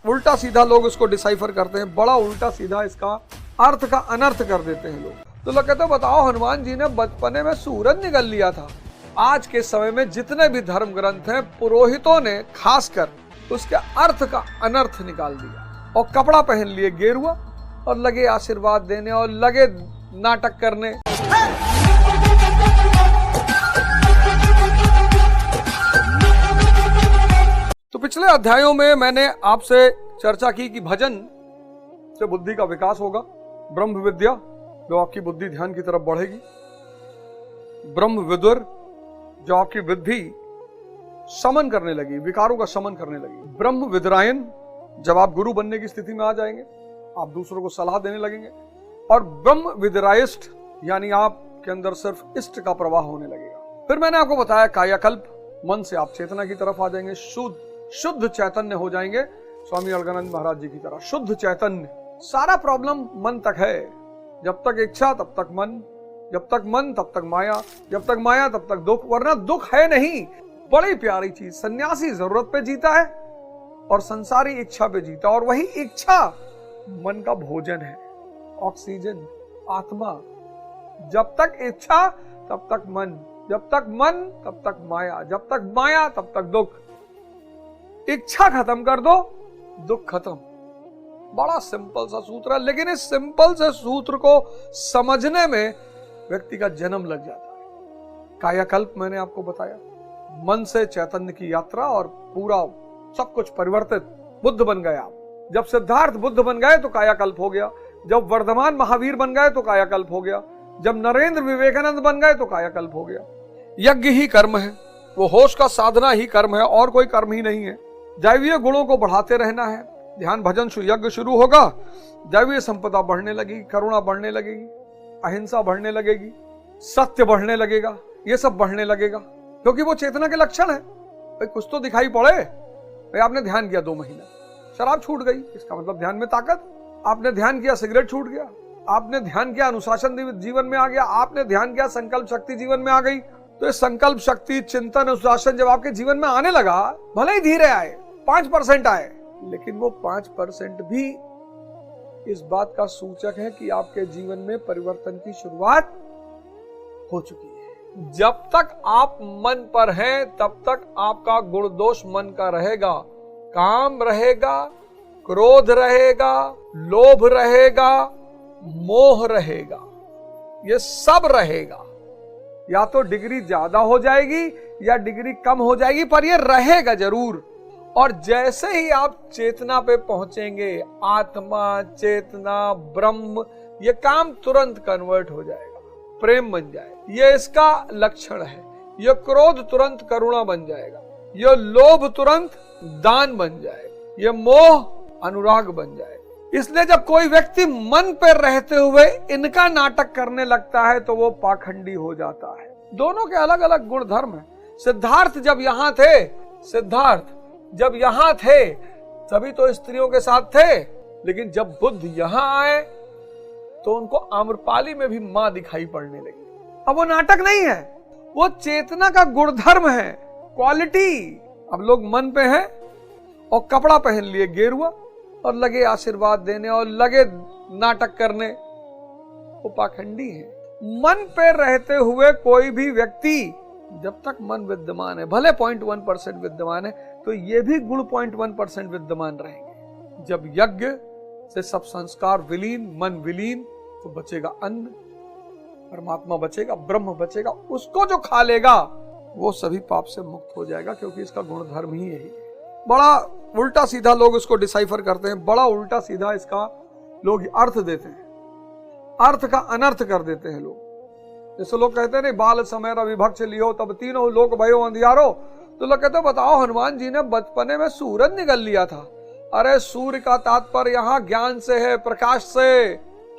उल्टा सीधा लोग इसको डिसाइफर करते हैं, बड़ा उल्टा सीधा इसका अर्थ का अनर्थ कर देते हैं लोग। तो लोग कहते हैं बताओ हनुमान जी ने बचपने में सूरज निगल लिया था। आज के समय में जितने भी धर्म ग्रंथ हैं पुरोहितों ने खासकर उसके अर्थ का अनर्थ निकाल दिया और कपड़ा पहन लिए गेरुआ और लगे आशीर्वाद देने और लगे नाटक करने। तो पिछले अध्यायों में मैंने आपसे चर्चा की कि भजन से बुद्धि का विकास होगा, ब्रह्म विद्या जो आपकी बुद्धि ध्यान की तरफ बढ़ेगी, ब्रह्म विदुर जो आपकी बुद्धि समन करने लगी, विकारों का समन करने लगी, ब्रह्म विदरायन जब आप गुरु बनने की स्थिति में आ जाएंगे, आप दूसरों को सलाह देने लगेंगे, और ब्रह्म विदरायष्ट यानी आपके अंदर सिर्फ इष्ट का प्रवाह होने लगेगा। फिर मैंने आपको बताया कायाकल्प, मन से आप चेतना की तरफ आ जाएंगे, शुद्ध चैतन्य हो जाएंगे, स्वामी अलगानंद महाराज जी की तरह शुद्ध चैतन्य। सारा प्रॉब्लम मन तक है, जब तक इच्छा तब तक मन, जब तक मन तब तक माया, जब तक माया तब तक दुख, वरना दुख है नहीं। बड़ी प्यारी चीज, सन्यासी जरूरत पे जीता है और संसारी इच्छा पे जीता, और वही इच्छा मन का भोजन है, ऑक्सीजन, आत्मा। जब तक इच्छा तब तक मन, जब तक मन तब तक माया, जब तक माया तब तक दुख। इच्छा खत्म कर दो, दुख खत्म। बड़ा सिंपल सा सूत्र है, लेकिन इस सिंपल से सूत्र को समझने में व्यक्ति का जन्म लग जाता है। कायाकल्प मैंने आपको बताया, मन से चैतन्य की यात्रा और पूरा सब कुछ परिवर्तित, बुद्ध बन गए आप। जब सिद्धार्थ बुद्ध बन गए तो कायाकल्प हो गया, जब वर्धमान महावीर बन गए तो कायाकल्प हो गया, जब नरेंद्र विवेकानंद बन गए तो कायाकल्प हो गया। यज्ञ ही कर्म है, वो होश का साधना ही कर्म है, और कोई कर्म ही नहीं है। दैवीय गुणों को बढ़ाते रहना है, ध्यान भजन यज्ञ शुरू होगा, दैवीय संपदा बढ़ने लगेगी, करुणा बढ़ने लगेगी, अहिंसा बढ़ने लगेगी, सत्य बढ़ने लगेगा, ये सब बढ़ने लगेगा, क्योंकि वो चेतना के लक्षण है। भाई कुछ तो दिखाई पड़े। भाई आपने ध्यान किया 2 महीना, शराब छूट गई, इसका मतलब ध्यान में ताकत। आपने ध्यान किया, सिगरेट छूट गया। आपने ध्यान किया, अनुशासन जीवन में आ गया। आपने ध्यान किया, संकल्प शक्ति जीवन में आ गई। तो ये संकल्प शक्ति, चिंतन, अनुशासन जब आपके जीवन में आने लगा, भले ही धीरे आए, 5% आए, लेकिन वो 5% भी इस बात का सूचक है कि आपके जीवन में परिवर्तन की शुरुआत हो चुकी है। जब तक आप मन पर हैं, तब तक आपका गुण दोष मन का रहेगा। काम रहेगा, क्रोध रहेगा, लोभ रहेगा, मोह रहेगा, ये सब रहेगा। या तो डिग्री ज्यादा हो जाएगी या डिग्री कम हो जाएगी, पर ये रहेगा जरूर। और जैसे ही आप चेतना पे पहुंचेंगे, आत्मा, चेतना, ब्रह्म, ये काम तुरंत कन्वर्ट हो जाएगा, प्रेम बन जाएगा, ये इसका लक्षण है। ये क्रोध तुरंत करुणा बन जाएगा, ये लोभ तुरंत दान बन जाएगा, ये मोह अनुराग बन जाएगा। इसलिए जब कोई व्यक्ति मन पर रहते हुए इनका नाटक करने लगता है तो वो पाखंडी हो जाता है। दोनों के अलग अलग गुण धर्म है। सिद्धार्थ जब यहां थे तभी तो स्त्रियों के साथ थे, लेकिन जब बुद्ध यहां आए तो उनको आम्रपाली में भी मां दिखाई पड़ने लगी। अब वो नाटक नहीं है, वो चेतना का गुणधर्म है, क्वालिटी। अब लोग मन पे हैं और कपड़ा पहन लिए गेरुआ और लगे आशीर्वाद देने और लगे नाटक करने, वो पाखंडी है। मन पे रहते हुए कोई भी व्यक्ति, जब तक मन विद्यमान है, भले 0.1% विद्यमान है, तो ये भी गुण 0.1% विद्यमान रहेंगे। जब यज्ञ से सब संस्कार विलीन, मन विलीन, तो बचेगा अन्न, परमात्मा बचेगा, ब्रह्म बचेगा। उसको जो खा लेगा वो सभी पाप से मुक्त हो जाएगा, क्योंकि इसका गुण धर्म ही यही है। बड़ा उल्टा सीधा लोग इसको डिसाइफर करते हैं, बड़ा उल्टा सीधा इसका लोग अर्थ देते हैं, अर्थ का अनर्थ कर देते हैं लोग। जैसे लोग कहते हैं नहीं, बाल समय विभक्त लियो तब तीनों लोक भयो अंधियारो। तो लोग कहते हैं बताओ हनुमान जी ने बचपने में सूरज निगल लिया था। अरे सूर्य का तात्पर्य यहाँ ज्ञान से है, प्रकाश से।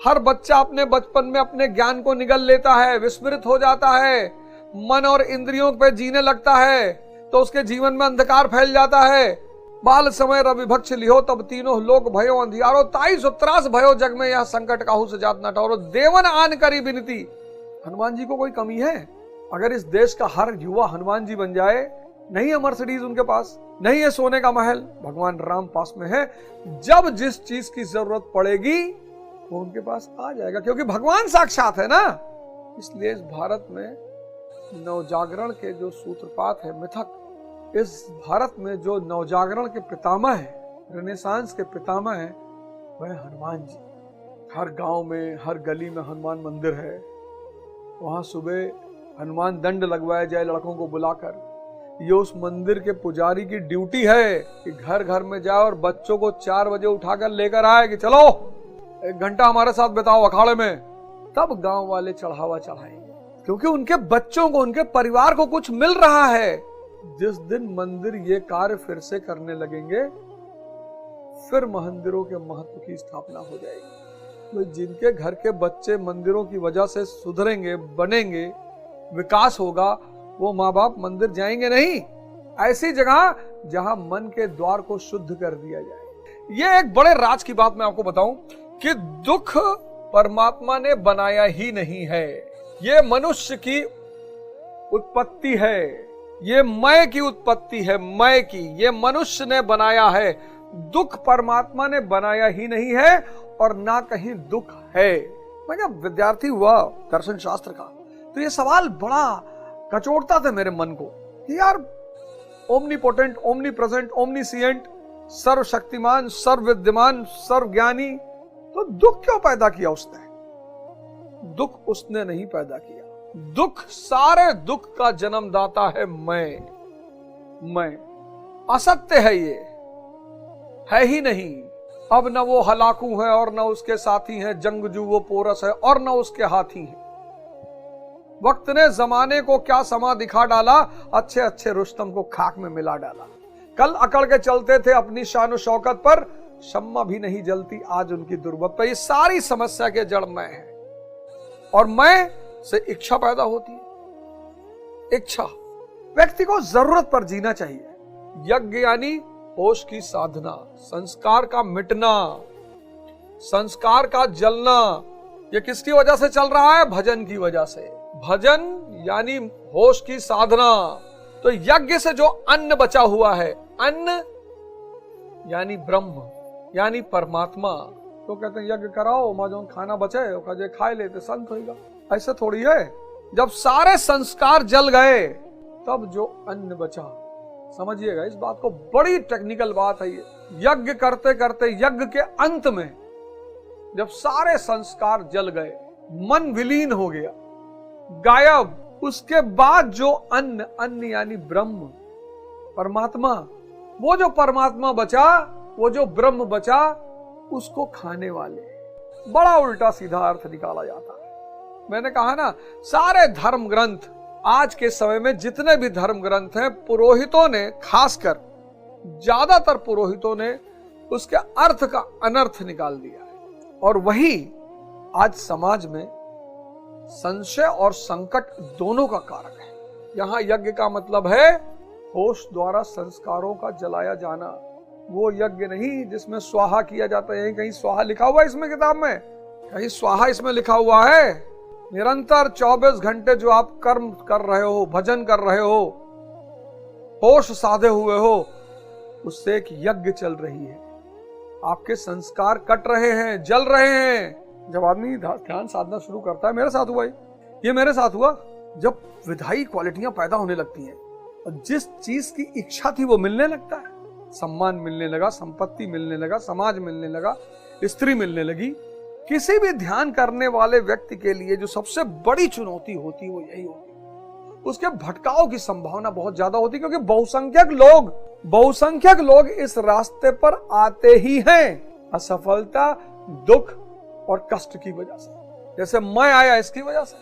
हर बच्चा अपने बचपन में अपने ज्ञान को निगल लेता है, विस्मृत हो जाता है, मन और इंद्रियों पे जीने लगता है, तो उसके जीवन में अंधकार फैल जाता है। बाल समय रविभक्ष लिहो तब तीनों लोक भयो अंधियारो, ताई सुत्रास भयो जग में यह संकट काहू से जात न ठौरो, देवन आन करी विनती। हनुमान जी को कोई कमी है? अगर इस देश का हर युवा हनुमान जी बन जाए नहीं है मर्सिडीज उनके पास, नहीं है सोने का महल, भगवान राम पास में है। जब जिस चीज की जरूरत पड़ेगी वो उनके पास आ जाएगा, क्योंकि भगवान साक्षात है ना। इसलिए इस भारत में नवजागरण के जो सूत्रपात है, मिथक, इस भारत में जो नवजागरण के पितामह है, रेनेसांस के पितामह है, वह हनुमान जी। हर गांव में, हर गली में हनुमान मंदिर है। वहां सुबह हनुमान दंड लगवाया जाए लड़कों को बुलाकर। ये उस मंदिर के पुजारी की ड्यूटी है कि घर घर में जाए और बच्चों को 4 बजे उठाकर लेकर आए कि चलो 1 घंटा हमारे साथ बिताओ अखाड़े में। तब गांव वाले चढ़ावा चढ़ाएंगे, क्योंकि उनके बच्चों को, उनके परिवार को कुछ मिल रहा है। जिस दिन मंदिर ये कार्य फिर से करने लगेंगे, फिर मंदिरों के महत्व की स्थापना हो जाएगी। तो जिनके घर के बच्चे मंदिरों की वजह से सुधरेंगे, बनेंगे, विकास होगा, वो माँ बाप मंदिर जाएंगे नहीं। ऐसी जगह जहां मन के द्वार को शुद्ध कर दिया जाए। ये एक बड़े राज की बात मैं आपको बताऊं कि दुख परमात्मा ने बनाया ही नहीं है, ये मनुष्य की उत्पत्ति है, ये मैं की उत्पत्ति है, मैं की, ये मनुष्य ने बनाया है। दुख परमात्मा ने बनाया ही नहीं है और ना कहीं दुख है। मैं जब विद्यार्थी हुआ दर्शन शास्त्र का, तो ये सवाल बड़ा कचोटता था मेरे मन को कि यार ओमनीपोटेंट, ओमनी प्रेजेंट, ओमनीसिएंट, सर्वशक्तिमान, सर्वविद्यमान, सर्वज्ञानी, तो दुख क्यों पैदा किया उसने? दुख उसने नहीं पैदा किया। दुख, सारे दुख का जन्मदाता है मैं। असत्य है, ये है ही नहीं। अब न वो हलाकू है और न उसके साथी हैं, जंगजू वो पोरस है और न उसके हाथी हैं। वक्त ने जमाने को क्या समा दिखा डाला, अच्छे अच्छे रुस्तम को खाक में मिला डाला। कल अकड़ के चलते थे अपनी शान और शौकत पर, शम्मा भी नहीं जलती आज उनकी दुर्बत पर। ये सारी समस्या के जड़ मैं है, और मैं से इच्छा पैदा होती है। इच्छा, व्यक्ति को जरूरत पर जीना चाहिए। यज्ञ यानी होश की साधना, संस्कार का मिटना, संस्कार का जलना। ये किसकी वजह से चल रहा है? भजन की वजह से। भजन यानी होश की साधना। तो यज्ञ से जो अन्न बचा हुआ है, अन्न यानी ब्रह्म, यानी परमात्मा। तो कहते हैं यज्ञ कराओ, मां जो खाना बचे कहे खाए लेते संत होगा। ऐसा थोड़ी है। जब सारे संस्कार जल गए तब जो अन्न बचा, समझिएगा इस बात को, बड़ी टेक्निकल बात है ये। यज्ञ करते करते यज्ञ के अंत में जब सारे संस्कार जल गए, मन विलीन हो गया, गायब, उसके बाद जो अन्न, अन्न यानी ब्रह्म, परमात्मा, वो जो परमात्मा बचा, वो जो ब्रह्म बचा, उसको खाने वाले। बड़ा उल्टा सीधा अर्थ निकाला जाता है। मैंने कहा ना, सारे धर्म ग्रंथ, आज के समय में जितने भी धर्म ग्रंथ हैं, पुरोहितों ने, खासकर ज्यादातर पुरोहितों ने उसके अर्थ का अनर्थ निकाल दिया है। और वही आज समाज में संशय और संकट दोनों का कारक है। यहां यज्ञ का मतलब है होश द्वारा संस्कारों का जलाया जाना। वो यज्ञ नहीं जिसमें स्वाहा किया जाता है। कहीं स्वाहा लिखा हुआ है इसमें किताब में? कहीं स्वाहा इसमें लिखा हुआ है? निरंतर 24 घंटे जो आप कर्म कर रहे हो, भजन कर रहे हो, होश साधे हुए हो, उससे एक यज्ञ चल रही है। आपके संस्कार कट रहे हैं, जल रहे हैं। जब आदमी ध्यान साधना शुरू करता है, मेरे साथ हुआ ये मेरे साथ हुआ, जब विधायी क्वालिटियां पैदा होने लगती हैं और जिस चीज की इच्छा थी वो मिलने लगता है। सम्मान मिलने लगा, संपत्ति मिलने लगा, समाज मिलने लगा, स्त्री मिलने लगी। किसी भी ध्यान करने वाले व्यक्ति के लिए जो सबसे बड़ी चुनौती होती है वो यही होती है, उसके भटकाव की संभावना बहुत ज्यादा होती है, क्योंकि बहुसंख्यक लोग इस रास्ते पर आते ही हैं असफलता, दुख और कष्ट की वजह से। जैसे मैं आया इसकी वजह से।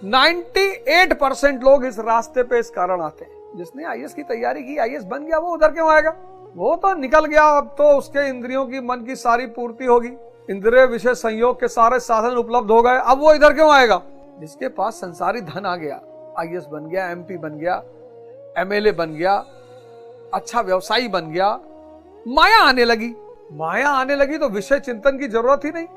98% लोग इस रास्ते पे इस कारण आते हैं। जिसने आईएएस की तैयारी की, आईएएस बन गया, वो उधर क्यों आएगा? वो तो निकल गया, अब तो उसके इंद्रियों की, मन की सारी पूर्ति होगी, इंद्रिय विषय संयोग के सारे साधन उपलब्ध हो गए, अब वो इधर क्यों आएगा? जिसके पास संसारी धन आ गया, आईएएस बन गया, एमपी बन गया, एमएलए बन गया, अच्छा व्यवसायी बन गया, माया आने लगी तो विषय चिंतन की जरूरत ही नहीं।